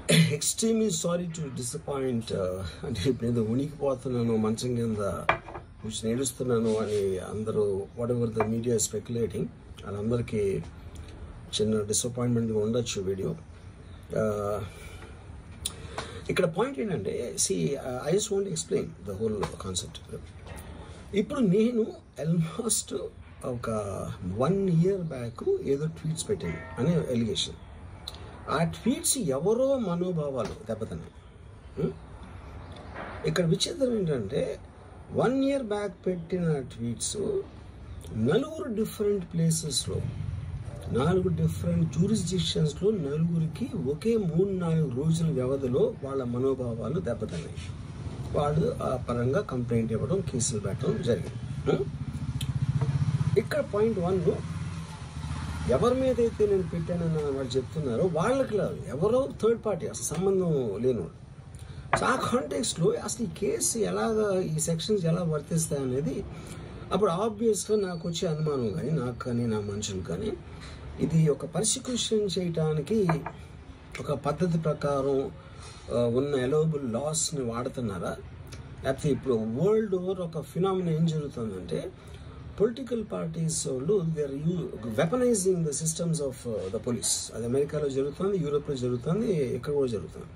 Extremely sorry to disappoint అంటే ఇప్పుడు ఉనికిపోతున్నాను మంచం కింద కూర్చొని ఏడుస్తున్నాను అని అందరూ what ever the media speculating వాళ్ళందరికీ చిన్న డిసప్పాయింట్మెంట్గా ఉండొచ్చు వీడియో. ఇక్కడ పాయింట్ ఏంటంటే I just want explain the whole concept. ఇప్పుడు నేను ఆల్మోస్ట్ ఒక 1 year బ్యాక్ ఏదో ట్వీట్స్ పెట్టాను అనే ఎలిగేషన్. ఆ ట్వీట్స్ ఎవరో మనోభావాలు దెబ్బతిన్నాయి. ఇక్కడ విచిత్రం ఏంటంటే 1 year బ్యాక్ పెట్టిన ట్వీట్స్ 4 డిఫరెంట్ ప్లేసెస్లో 4 డిఫరెంట్ జ్యూరిస్డిక్షన్స్లో 4కి ఒకే 3-4 రోజుల వ్యవధిలో వాళ్ళ మనోభావాలు దెబ్బతిన్నాయి. వాళ్ళు ఆ పరంగా కంప్లైంట్ ఇవ్వడం, కేసులు పెట్టడం జరిగింది. ఇక్కడ పాయింట్ 1, ఎవరి మీద అయితే నేను పెట్టానని వాళ్ళు చెప్తున్నారో వాళ్ళకి లేదు, ఎవరో థర్డ్ పార్టీ, అసలు సంబంధం లేనివాడు. సో ఆ కాంటెక్స్ట్లో అసలు ఈ కేసు ఎలాగా, ఈ సెక్షన్స్ ఎలా వర్తిస్తాయి అనేది అప్పుడు ఆబ్వియస్గా నాకు వచ్చే అనుమానం కానీ, నాకు కానీ నా మనుషులు కానీ, ఇది ఒక పర్సిక్యూషన్ చేయటానికి ఒక పద్ధతి ప్రకారం ఉన్న ఎలోబుల్ లాస్ని వాడుతున్నారా, లేకపోతే ఇప్పుడు వరల్డ్ ఓవర్ ఒక ఫినామినా ఏం జరుగుతుందంటే పొలిటికల్ పార్టీస్ వాళ్ళు they are weaponizing the systems of the police. అది అమెరికాలో జరుగుతుంది, యూరోప్లో జరుగుతుంది, ఇక్కడ కూడా జరుగుతుంది.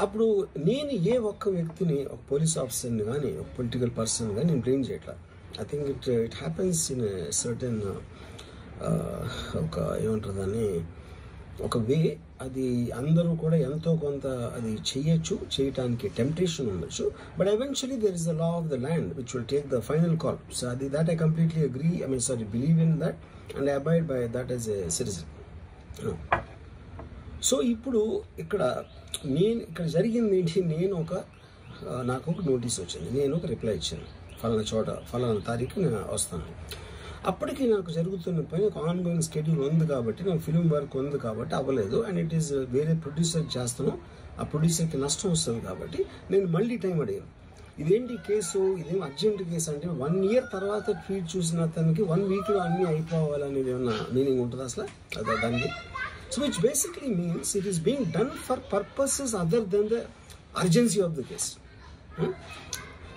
అప్పుడు నేను ఏ ఒక్క వ్యక్తిని, ఒక పోలీస్ ఆఫీసర్ని కానీ, ఒక పొలిటికల్ పర్సన్ కానీ నేను బ్లేమ్ చేయట్లా. I think it happens in certain ఒక ఏమంటారు దాన్ని, ఒక వే. అది అందరూ కూడా ఎంతో కొంత అది చేయటానికి టెంప్టేషన్ ఉండొచ్చు. But eventually there is the law of the land which will take the final call. So అది that I completely agree, believe in that and I abide by that as a citizen. So ఇప్పుడు ఇక్కడ జరిగింది ఏంటి, నాకు ఒక notice వచ్చింది, నేను ఒక రిప్లై ఇచ్చాను, ఫలానా చోట ఫలానా తారీఖు నేను వస్తాను. అప్పటికి నాకు జరుగుతున్న పని ఒక ఆన్గోయింగ్ స్కెడ్యూల్ ఉంది కాబట్టి, నాకు ఫిల్మ్ వర్క్ ఉంది కాబట్టి అవ్వలేదు. అండ్ ఇట్ ఈస్ వేరే ప్రొడ్యూసర్ చేస్తాను, ఆ ప్రొడ్యూసర్కి నష్టం వస్తుంది కాబట్టి నేను మళ్ళీ టైం అడిగాను. ఇదేంటి కేసు, ఇదేం అర్జెంట్ కేసు అంటే 1 year తర్వాత ట్వీట్ చూసిన అతనికి 1 weekలో అన్నీ అయిపోవాలనేది ఏమన్నా మీనింగ్ ఉంటుంది అసలు దానికి? So which basically means it is being done for purposes other than the urgency of the case.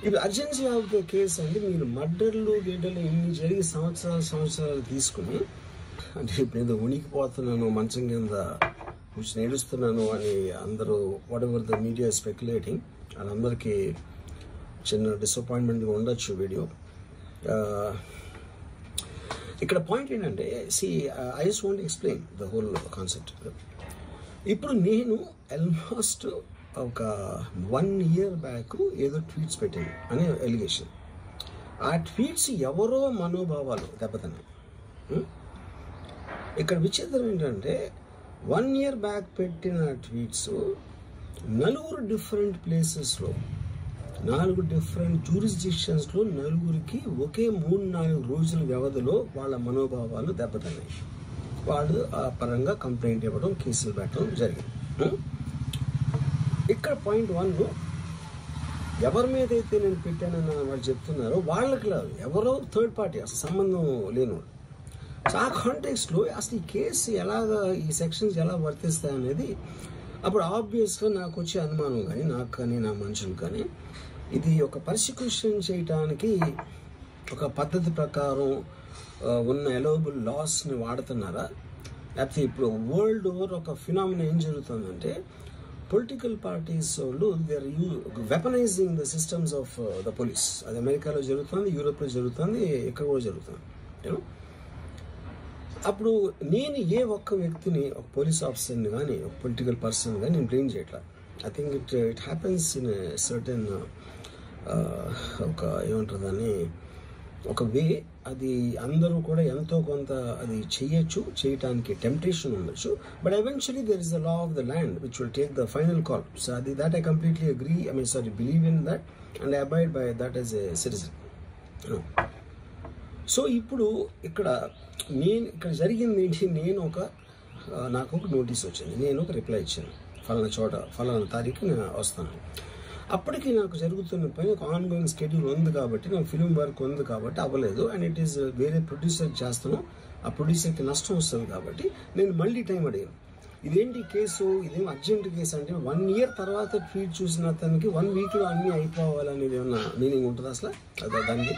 ఇప్పుడు అర్జెన్సీ ఆఫ్ ద కేసు అంటే మీరు మర్డర్లు గేడర్లు ఇన్ని జరిగి సంవత్సరాలు తీసుకుని, అంటే ఇప్పుడు ఏదో ఉనికిపోతున్నాను మంచం కింద కూర్చొని ఏడుస్తున్నాను అని అందరూ what ever the media speculating వాళ్ళందరికీ చిన్న డిసప్పాయింట్మెంట్గా ఉండొచ్చు వీడియో. ఇక్కడ పాయింట్ ఏంటంటే I just want explain the whole concept. ఇప్పుడు నేను ఆల్మోస్ట్ ఒక 1 year బ్యాక్ ఏదో ట్వీట్స్ పెట్టాను అనే ఎలిగేషన్. ఆ ట్వీట్స్ ఎవరో మనోభావాలు దెబ్బతిన్నాయి. ఇక్కడ విచిత్రం ఏంటంటే 1 year బ్యాక్ పెట్టిన ట్వీట్స్ 4 డిఫరెంట్ ప్లేసెస్లో 4 డిఫరెంట్ జ్యూరిస్డిక్షన్స్లో 4కి ఒకే 3-4 రోజుల వ్యవధిలో వాళ్ళ మనోభావాలు దెబ్బతిన్నాయి. వాళ్ళు ఆ పరంగా కంప్లైంట్ ఇవ్వడం, కేసులు పెట్టడం జరిగింది. ఇక్కడ పాయింట్ 1, ఎవరి మీద అయితే నేను పెట్టానని వాళ్ళు చెప్తున్నారో వాళ్ళకి లేదు, ఎవరో థర్డ్ పార్టీ, అసలు సంబంధం లేనివాడు. సో ఆ కాంటెక్స్ట్లో అసలు ఈ కేసు ఎలాగా, ఈ సెక్షన్స్ ఎలా వర్తిస్తాయి అనేది అప్పుడు ఆబ్వియస్గా నాకు వచ్చే అనుమానం కానీ, నాకు కానీ నా మనుషులు కానీ, ఇది ఒక పర్సిక్యూషన్ చేయటానికి ఒక పద్ధతి ప్రకారం ఉన్న ఎలోబుల్ లాస్ని వాడుతున్నారా, లేకపోతే ఇప్పుడు వరల్డ్ ఓవర్ ఒక ఫినామినా ఏం జరుగుతుందంటే పొలిటికల్ పార్టీస్ వాళ్ళు they are weaponizing the systems of the police. అది అమెరికాలో జరుగుతుంది, యూరోప్లో జరుగుతుంది, ఇక్కడ కూడా జరుగుతుంది. అప్పుడు నేను ఏ ఒక్క వ్యక్తిని, ఒక పోలీస్ ఆఫీసర్ని కానీ, ఒక పొలిటికల్ పర్సన్ కానీ నేను బ్లేమ్ చేయట్లా. I think it happens in certain ఒక ఏమంటారు దాన్ని, ఒక వే. అది అందరూ కూడా ఎంతో కొంత అది చేయటానికి టెంప్టేషన్ ఉండొచ్చు. But eventually there is the law of the land which will take the final call. So అది that I completely agree, believe in that and I abide by that as a citizen. So ఇప్పుడు ఇక్కడ జరిగింది ఏంటి, నాకు ఒక notice వచ్చింది, నేను ఒక రిప్లై ఇచ్చాను, ఫలానా చోట ఫలానా తారీఖు నేను వస్తాను. అప్పటికి నాకు జరుగుతున్న పని ఒక ఆన్గోయింగ్ స్కెడ్యూల్ ఉంది కాబట్టి, నాకు ఫిల్మ్ వర్క్ ఉంది కాబట్టి అవ్వలేదు. అండ్ ఇట్ ఈస్ వేరే ప్రొడ్యూసర్ చేస్తాను, ఆ ప్రొడ్యూసర్కి నష్టం వస్తుంది కాబట్టి నేను మళ్ళీ టైం అడిగాను. ఇదేంటి కేసు, ఇదేం అర్జెంట్ కేసు అంటే 1 year తర్వాత ట్వీట్ చూసిన అతనికి 1 weekలో అన్నీ అయిపోవాలనేది ఏమన్నా మీనింగ్ ఉంటుంది అసలు దానికి?